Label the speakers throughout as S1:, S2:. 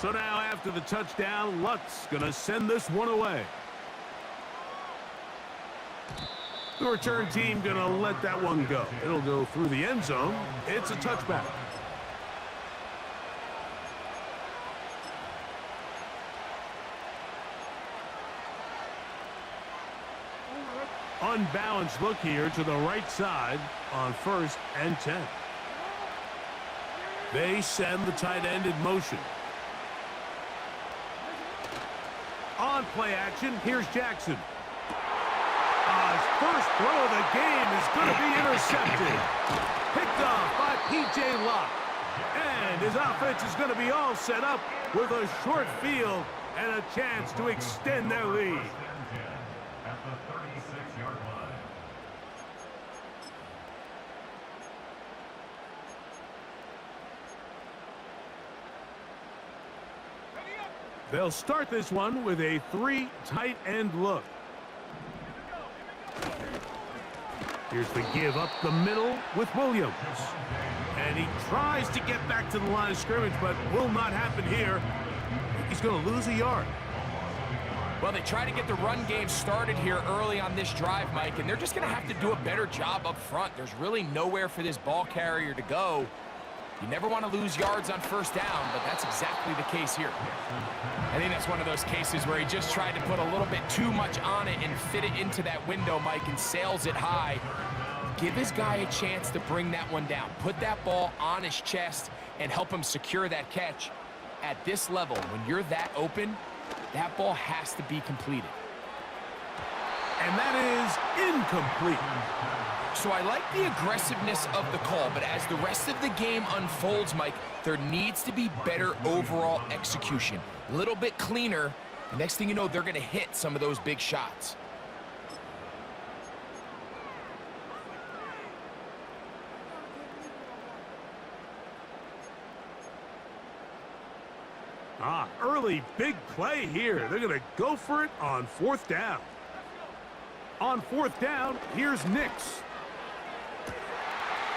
S1: So now after the touchdown, Lutz going to send this one away. The return team going to let that one go. It'll go through the end zone. It's a touchback. Unbalanced look here to the right side on 1st and 10. They send the tight end in motion. On play action, here's Jackson. His first throw of the game is going to be intercepted. Picked off by P.J. Locke. And his offense is going to be all set up with a short field and a chance to extend their lead.
S2: At the 36-yard line.
S1: They'll start this one with a 3 tight end look. Here's the give up the middle with Williams. And he tries to get back to the line of scrimmage, but will not happen here. He's going to lose a yard.
S3: Well, they try to get the run game started here early on this drive, Mike, and they're just going to have to do a better job up front. There's really nowhere for this ball carrier to go. You never want to lose yards on 1st down, but that's exactly the case here. I think that's one of those cases where he just tried to put a little bit too much on it and fit it into that window, Mike, and sails it high. Give his guy a chance to bring that one down. Put that ball on his chest and help him secure that catch. At this level, when you're that open, that ball has to be completed.
S1: And that is incomplete.
S3: So I like the aggressiveness of the call, but as the rest of the game unfolds, Mike, there needs to be better overall execution. A little bit cleaner. The next thing you know, they're going to hit some of those big shots.
S1: Early big play here. They're going to go for it on 4th down. On 4th down, here's Nix.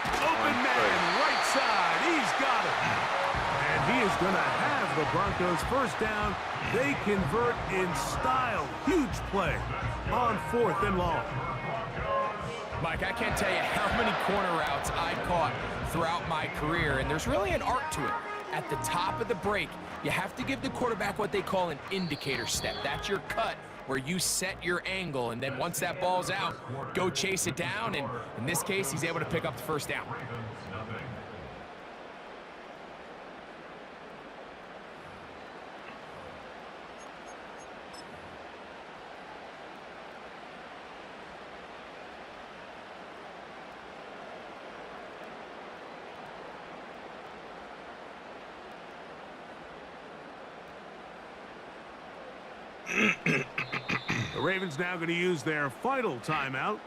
S1: Open man, right side. He's got it. And he is going to have the Broncos 1st down. They convert in style. Huge play on 4th and long.
S3: Mike, I can't tell you how many corner routes I caught throughout my career, and there's really an art to it. At the top of the break, you have to give the quarterback what they call an indicator step. That's your cut where you set your angle, and then once that ball's out, go chase it down, and in this case, he's able to pick up the 1st down.
S1: The Ravens now going to use their final timeout.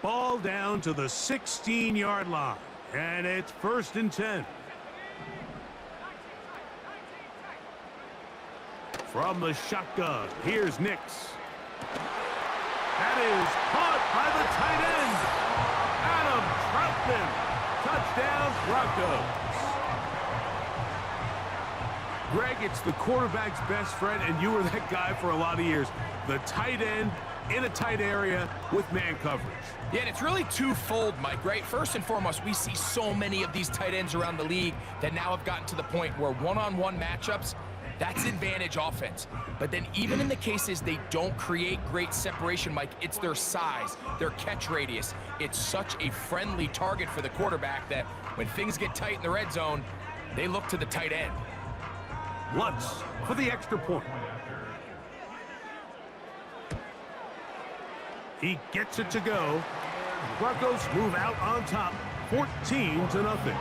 S1: Ball down to the 16-yard line, and it's 1st and 10. From the shotgun, here's Nix. That is caught by the tight end, Adam Troutman. Touchdown, Broncos. Greg, it's the quarterback's best friend, and you were that guy for a lot of years. The tight end in a tight area with man coverage.
S3: Yeah, and it's really twofold, Mike, right? First and foremost, we see so many of these tight ends around the league that now have gotten to the point where one-on-one matchups, that's advantage offense. But then even in the cases they don't create great separation, Mike, it's their size, their catch radius. It's such a friendly target for the quarterback that when things get tight in the red zone, they look to the tight end.
S1: Lutz for the extra point. He gets it to go. Broncos move out on top, 14-0.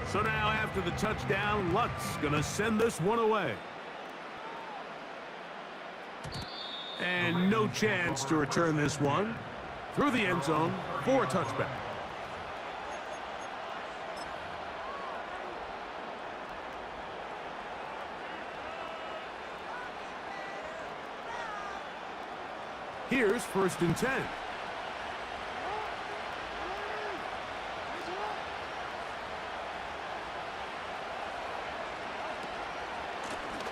S1: So now after the touchdown, Lutz gonna send this one away. And no chance to return this one through the end zone for a touchback. Here's 1st and 10.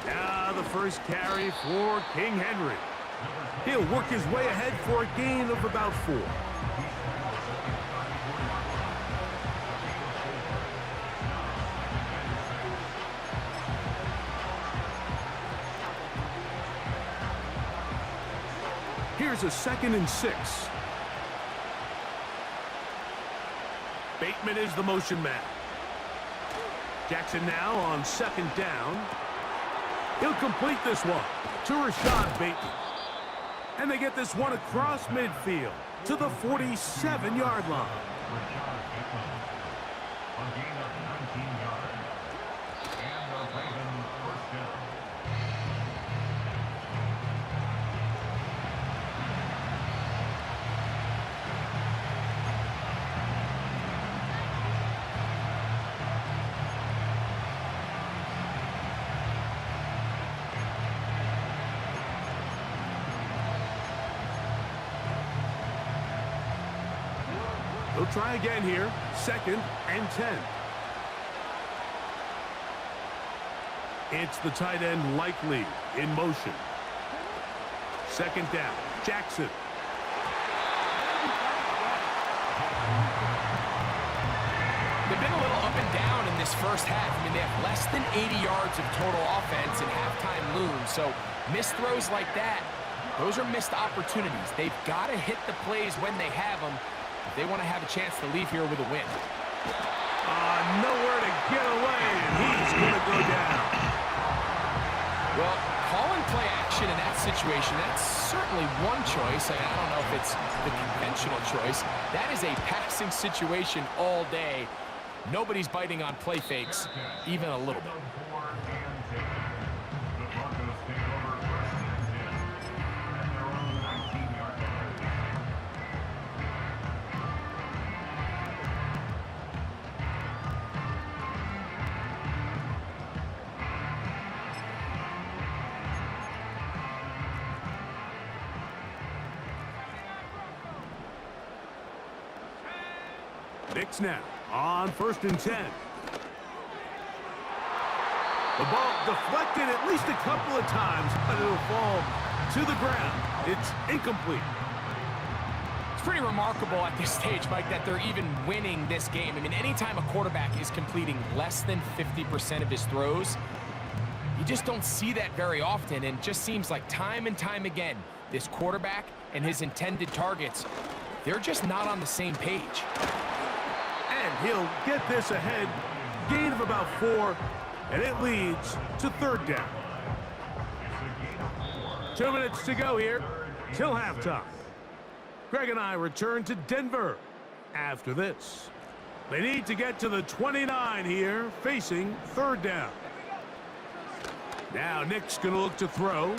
S1: Now the first carry for King Henry. He'll work his way ahead for a gain of about 4. Here's a 2nd and 6. Bateman is the motion man. Jackson now on 2nd down. He'll complete this one to Rashad Bateman. And they get this one across midfield to the 47-yard line.
S2: A gain of 19 yards. And the Ravens first down.
S1: He'll try again here. 2nd and 10. It's the tight end Likely in motion. 2nd down. Jackson.
S3: They've been a little up and down in this first half. I mean, they have less than 80 yards of total offense and halftime looms. So missed throws like that, those are missed opportunities. They've got to hit the plays when they have them if they want to have a chance to leave here with a win.
S1: Nowhere to get away, and he's going to go down.
S3: Well, calling play action in that situation, that's certainly one choice. I don't know if it's the conventional choice. That is a passing situation all day. Nobody's biting on play fakes, even a little bit.
S2: The Broncos take over 1st and 10 at their own 19-yard line.
S1: Knicks now on 1st and 10. The ball deflected at least a couple of times, but it'll fall to the ground. It's incomplete.
S3: It's pretty remarkable at this stage, Mike, that they're even winning this game. I mean, anytime a quarterback is completing less than 50% of his throws, you just don't see that very often, and it just seems like time and time again, this quarterback and his intended targets, they're just not on the same page.
S1: And he'll get this ahead. Gain of about 4, and it leads to 3rd down. 2 minutes to go here till halftime. Greg and I return to Denver after this. They need to get to the 29 here, facing 3rd down. Now Nick's going to look to throw.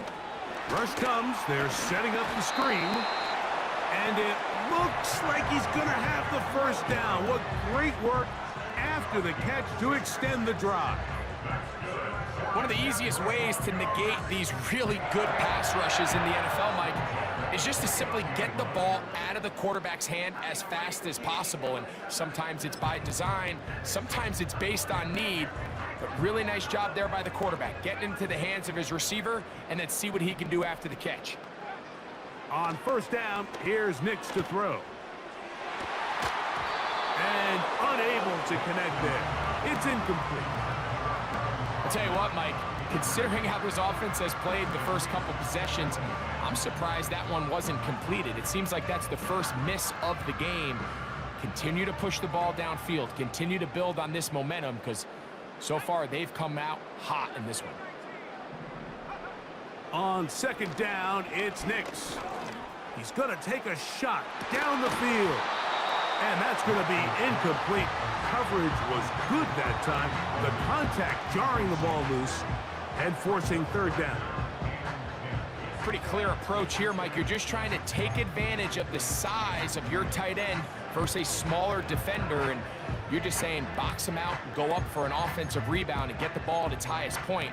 S1: Rush comes. They're setting up the screen. And it looks like he's going to have the 1st down. What great work after the catch to extend the drive.
S3: One of the easiest ways to negate these really good pass rushes in the NFL, Mike, is just to simply get the ball out of the quarterback's hand as fast as possible. And sometimes it's by design, sometimes it's based on need. But really nice job there by the quarterback, getting into the hands of his receiver and then see what he can do after the catch.
S1: On 1st down, here's Nix to throw. And unable to connect there. It's incomplete.
S3: I'll tell you what, Mike, considering how this offense has played the first couple possessions, I'm surprised that one wasn't completed. It seems like that's the first miss of the game. Continue to push the ball downfield. Continue to build on this momentum because so far they've come out hot in this one.
S1: On 2nd down, it's Nix. He's going to take a shot down the field. And that's going to be incomplete. Coverage was good that time. The contact jarring the ball loose and forcing 3rd down.
S3: Pretty clear approach here, Mike. You're just trying to take advantage of the size of your tight end versus a smaller defender, and you're just saying box him out, go up for an offensive rebound, and get the ball at its highest point.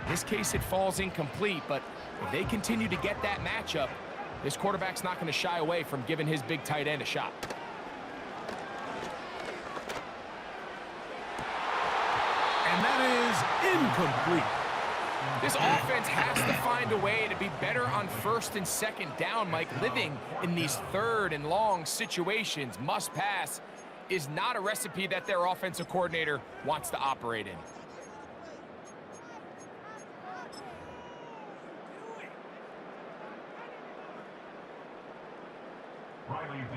S3: In this case, it falls incomplete, but if they continue to get that matchup, This quarterback's not going to shy away from giving his big tight end a shot.
S1: And that is incomplete.
S3: This offense has to find a way to be better on first and second down, Mike. Living in these third and long situations, must pass, is not a recipe that their offensive coordinator wants to operate in.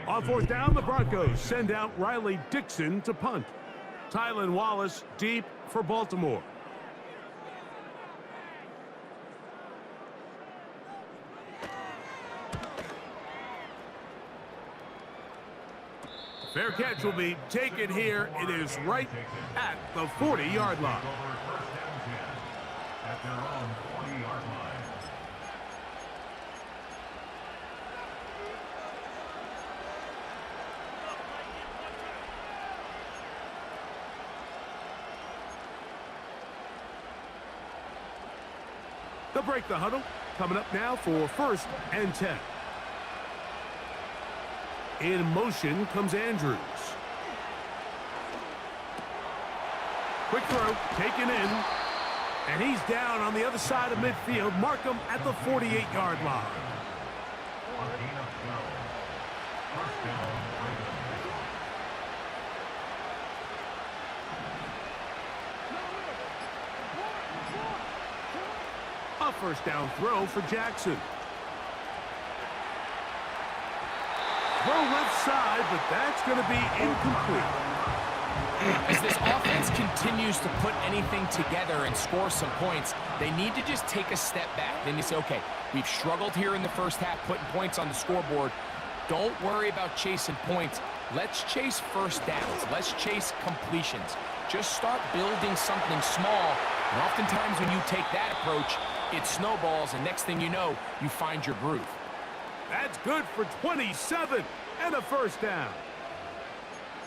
S1: On fourth down, the Broncos send out Riley Dixon to punt. Tylan Wallace deep for Baltimore. Fair catch will be taken here. It is right at the 40-yard line.
S2: At their own 40-yard line.
S1: They'll break the huddle. Coming up now for 1st and 10. In motion comes Andrews. Quick throw, taken in. And he's down on the other side of midfield. Mark him at the 48-yard line.
S2: On gain of 12. First down, Ravens.
S1: A first down throw for Jackson. Throw left side, but that's going to be incomplete.
S3: As this offense continues to put anything together and score some points, they need to just take a step back. Then you say, okay, we've struggled here in the first half, putting points on the scoreboard. Don't worry about chasing points. Let's chase first downs. Let's chase completions. Just start building something small. And oftentimes when you take that approach, it snowballs, and next thing you know, you find your groove.
S1: That's good for 27 and a first down.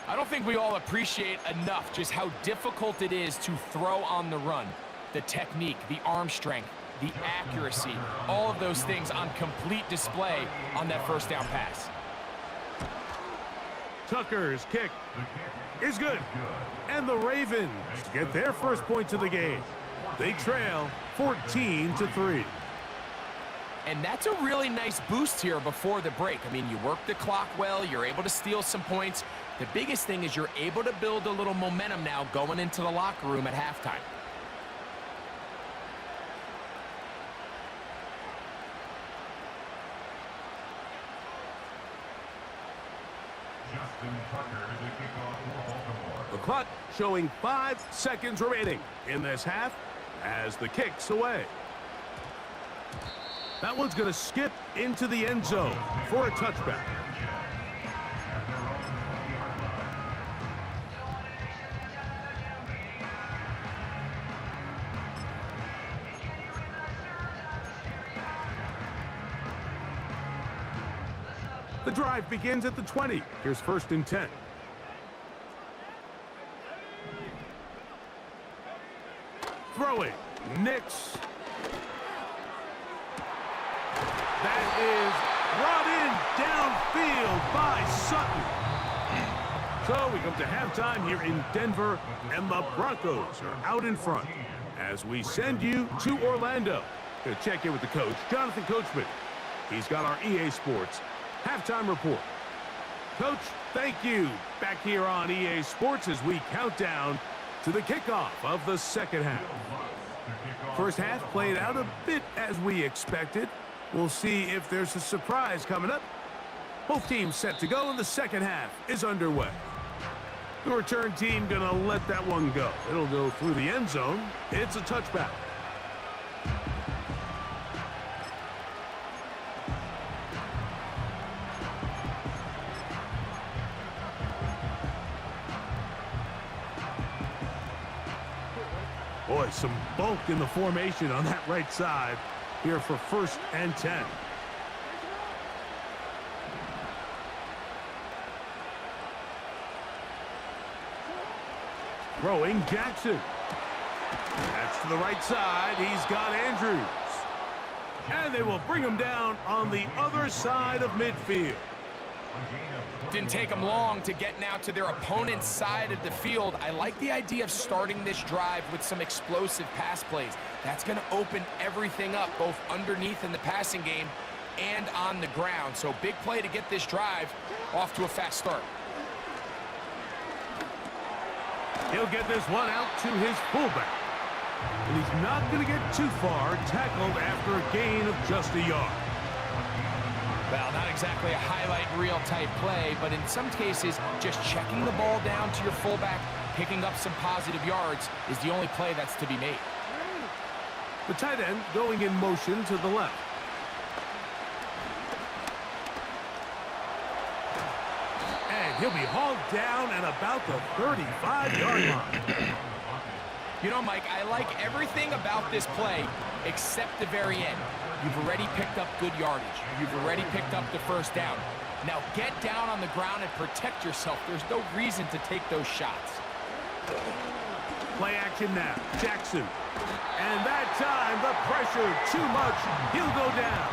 S3: I don't think we all appreciate enough just how difficult it is to throw on the run. The technique, the arm strength, the accuracy, all of those things on complete display on that first down pass.
S1: Tucker's kick is good. And the Ravens get their first points of the game. They trail 14-3.
S3: And that's a really nice boost here before the break. I mean, you work the clock well, you're able to steal some points. The biggest thing is you're able to build a little momentum now going into the locker room at halftime.
S2: Justin Tucker, the kickoff for Baltimore.
S1: The clock showing 5 seconds remaining in this half as the kick's away. That one's going to skip into the end zone for a touchback. The drive begins at the 20. Here's 1st and 10. Throwing. Nix. That is brought in downfield by Sutton. So we come to halftime here in Denver, and the Broncos are out in front as we send you to Orlando. Going to check in with the coach, Jonathan Coachman. He's got our EA Sports halftime report. Coach, thank you. Back here on EA Sports as we count down to the kickoff of the second half. First half played out a bit as we expected. We'll see if there's a surprise coming up. Both teams set to go, and the second half is underway. The return team gonna let that one go. It'll go through the end zone. It's a touchback. Boy, some bulk in the formation on that right side here for 1st and 10. Throwing Jackson. That's to the right side. He's got Andrews. And they will bring him down on the other side of midfield.
S3: Didn't take them long to get now to their opponent's side of the field. I like the idea of starting this drive with some explosive pass plays. That's going to open everything up, both underneath in the passing game and on the ground. So big play to get this drive off to a fast start.
S1: He'll get this one out to his fullback. And he's not going to get too far, tackled after a gain of just a yard.
S3: Well, not exactly a highlight reel type play, but in some cases, just checking the ball down to your fullback, picking up some positive yards is the only play that's to be made.
S1: The tight end going in motion to the left. And he'll be hauled down at about the 35-yard line.
S3: You know, Mike, I like everything about this play except the very end. You've already picked up good yardage. You've already picked up the first down. Now get down on the ground and protect yourself. There's no reason to take those shots.
S1: Play action now. Jackson. And that time, the pressure too much. He'll go down.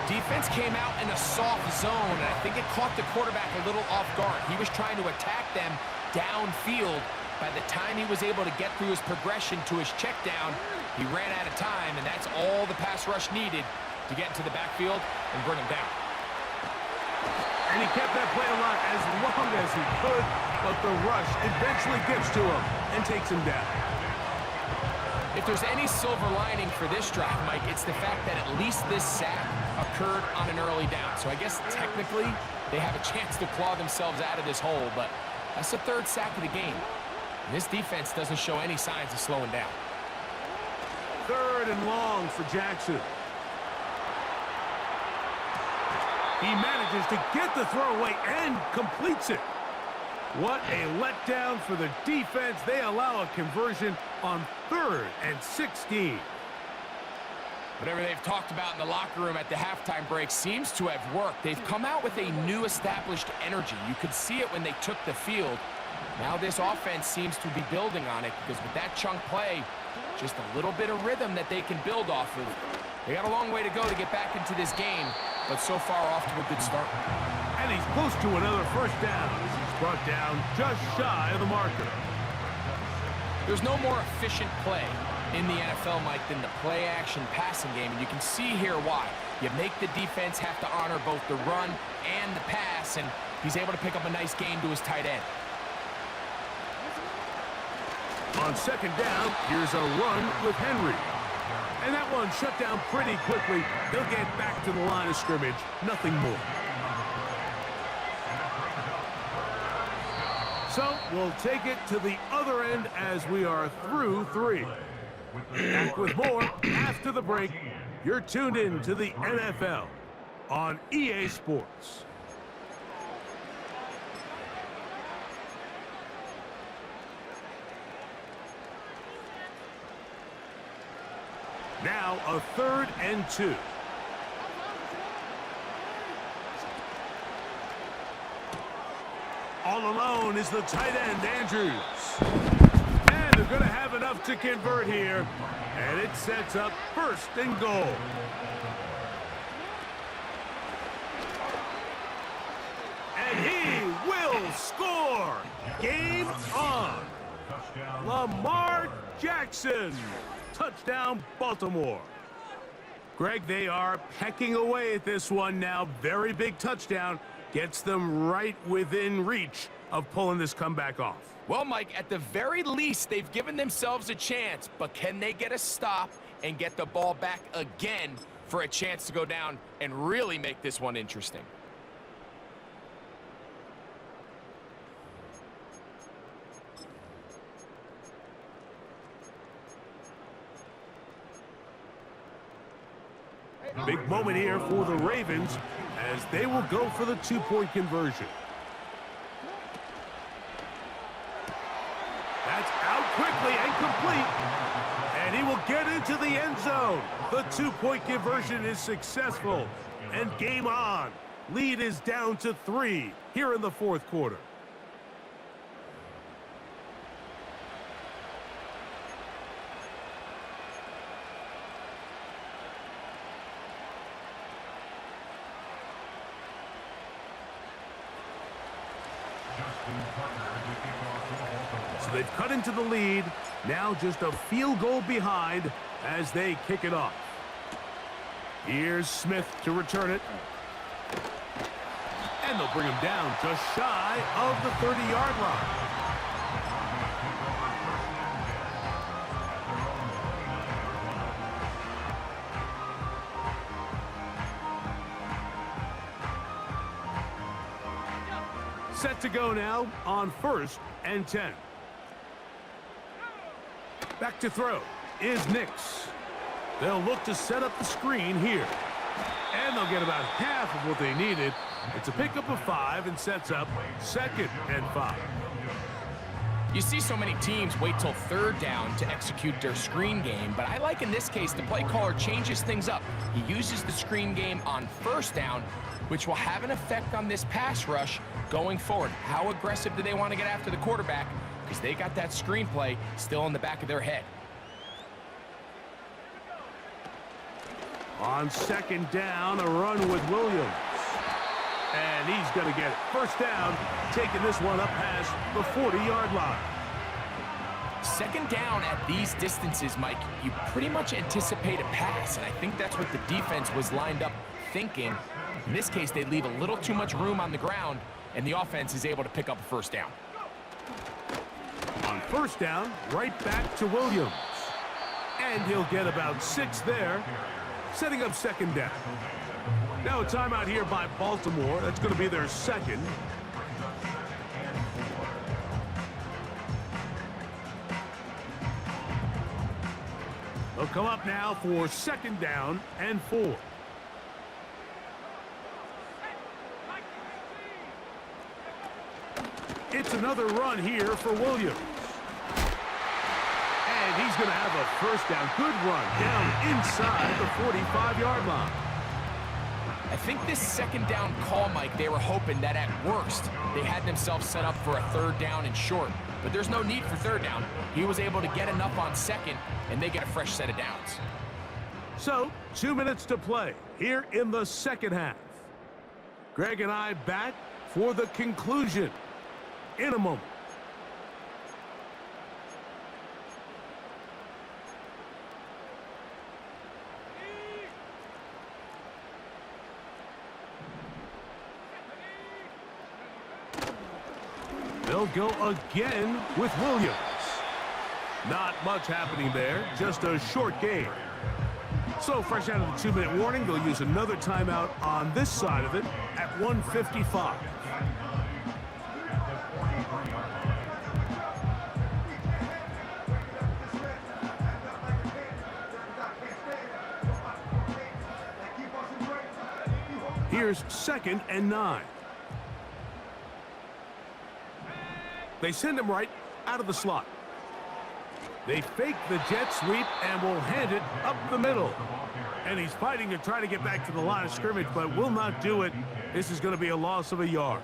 S3: Defense came out in a soft zone, and I think it caught the quarterback a little off guard. He was trying to attack them downfield. By the time he was able to get through his progression to his check down, he ran out of time, and that's all the pass rush needed to get into the backfield and bring him down.
S1: And he kept that play alive as long as he could, but the rush eventually gets to him and takes him down.
S3: If there's any silver lining for this drive, Mike, it's the fact that at least this sack occurred on an early down. So I guess technically they have a chance to claw themselves out of this hole, but that's the third sack of the game. And this defense doesn't show any signs of slowing down.
S1: 3rd and long for Jackson. He manages to get the throw away and completes it. What a letdown for the defense. They allow a conversion on 3rd and 16.
S3: Whatever they've talked about in the locker room at the halftime break seems to have worked. They've come out with a new established energy. You could see it when they took the field. Now this offense seems to be building on it because with that chunk play, just a little bit of rhythm that they can build off of. They got a long way to go to get back into this game, but so far off to a good start.
S1: And he's close to another first down as he's brought down just shy of the marker.
S3: There's no more efficient play in the NFL, Mike, than the play-action passing game, and you can see here why. You make the defense have to honor both the run and the pass, and he's able to pick up a nice gain to his tight end.
S1: On 2nd down, here's a run with Henry. And that one shut down pretty quickly. They'll get back to the line of scrimmage. Nothing more. So we'll take it to the other end as we are through 3. Back with more after the break. You're tuned in to the NFL on EA Sports. Now a 3rd and 2. All alone is the tight end, Andrews. And they're going to have enough to convert here. And it sets up 1st and goal. And he will score. Game on. Lamar Jackson. Touchdown, Baltimore. Greg, they are pecking away at this one now. Very big touchdown. Gets them right within reach of pulling this comeback off.
S3: Well, Mike, at the very least, they've given themselves a chance, but can they get a stop and get the ball back again for a chance to go down and really make this one interesting?
S1: Big moment here for the Ravens as they will go for the 2-point conversion. That's out quickly and complete. And he will get into the end zone. The 2-point conversion is successful. And game on. Lead is down to 3 here in the 4th quarter. So they've cut into the lead. Now just a field goal behind as they kick it off. Here's Smith to return it. And they'll bring him down just shy of the 30-yard line. Set to go now on 1st and 10. Back to throw is Nix. They'll look to set up the screen here. And they'll get about half of what they needed. It's a pickup of 5 and sets up 2nd and 5.
S3: You see so many teams wait till 3rd down to execute their screen game, but I like in this case the play caller changes things up. He uses the screen game on 1st down, which will have an effect on this pass rush going forward. How aggressive do they want to get after the quarterback? Because they got that screen play still in the back of their head.
S1: On 2nd down, a run with Williams. And he's going to get it. 1st down, taking this one up past the 40-yard line.
S3: 2nd down at these distances, Mike, you pretty much anticipate a pass, and I think that's what the defense was lined up thinking. In this case, they leave a little too much room on the ground, and the offense is able to pick up a 1st down.
S1: On 1st down, right back to Williams. And he'll get about 6 there, setting up 2nd down. Now a timeout here by Baltimore. That's going to be their 2nd. They'll come up now for 2nd down and 4. It's another run here for Williams. And he's going to have a 1st down. Good run down inside the 45-yard line.
S3: I think this 2nd down call, Mike, they were hoping that at worst they had themselves set up for a 3rd down and short. But there's no need for 3rd down. He was able to get enough on 2nd, and they get a fresh set of downs.
S1: So, 2 minutes to play here in the 2nd half. Greg and I back for the conclusion in a moment. They'll go again with Williams. Not much happening there, just a short game. So fresh out of the 2-minute warning, they'll use another timeout on this side of it at 1:55. Here's 2nd and 9. They send him right out of the slot. They fake the jet sweep and will hand it up the middle. And he's fighting to try to get back to the line of scrimmage, but will not do it. This is going to be a loss of a yard.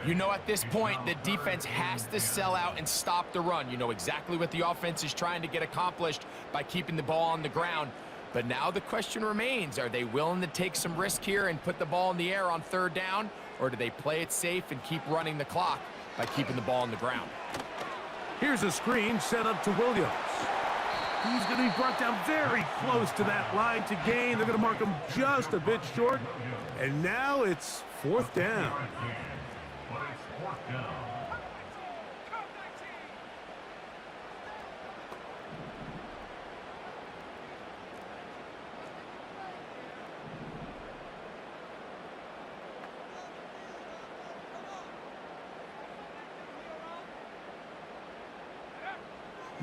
S3: You know, at this point, the defense has to sell out and stop the run. You know exactly what the offense is trying to get accomplished by keeping the ball on the ground. But now the question remains, are they willing to take some risk here and put the ball in the air on 3rd down? Or do they play it safe and keep running the clock by keeping the ball on the ground?
S1: Here's a screen set up to Williams. He's going to be brought down very close to that line to gain. They're going to mark him just a bit short. And now it's 4th down.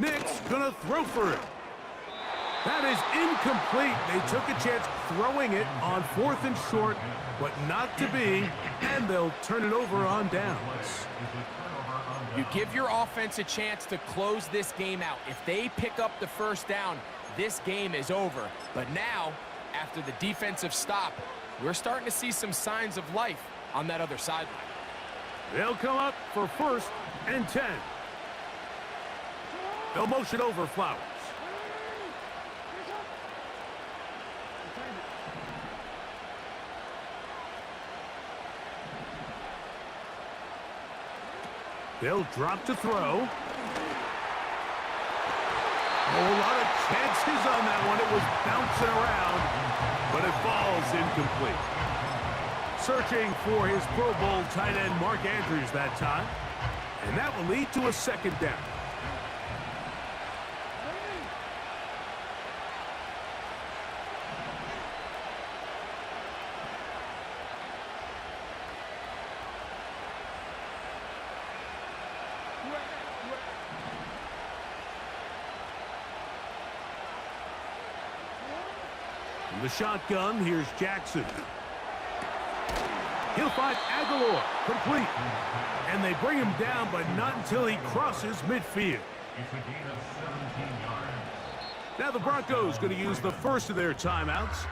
S1: Nix gonna throw for it. That is incomplete. They took a chance throwing it on 4th and short, but not to be, and they'll turn it over on downs.
S3: You give your offense a chance to close this game out. If they pick up the 1st down, this game is over. But now, after the defensive stop, we're starting to see some signs of life on that other sideline.
S1: They'll come up for 1st and 10. They'll motion over Flowers. They'll drop to throw. Oh, a lot of chances on that one. It was bouncing around, but it falls incomplete. Searching for his Pro Bowl tight end Mark Andrews that time. And that will lead to a second down. In the shotgun, here's Jackson. He'll find Aguilar, complete. And they bring him down, but not until he crosses midfield.
S2: It's a gain of 17 yards.
S1: Now the Broncos going to use the first of their timeouts.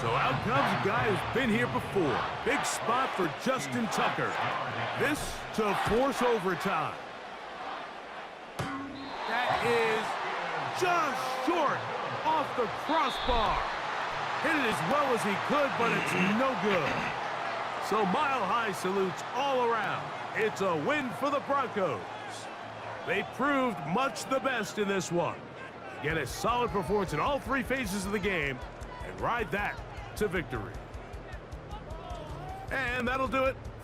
S1: So out comes a guy who's been here before. Big spot for Justin Tucker. This to force overtime. That is just short off the crossbar. Hit it as well as he could, but it's no good. So mile-high salutes all around. It's a win for the Broncos. They proved much the best in this one. Get a solid performance in all three phases of the game and ride that to victory. And that'll do it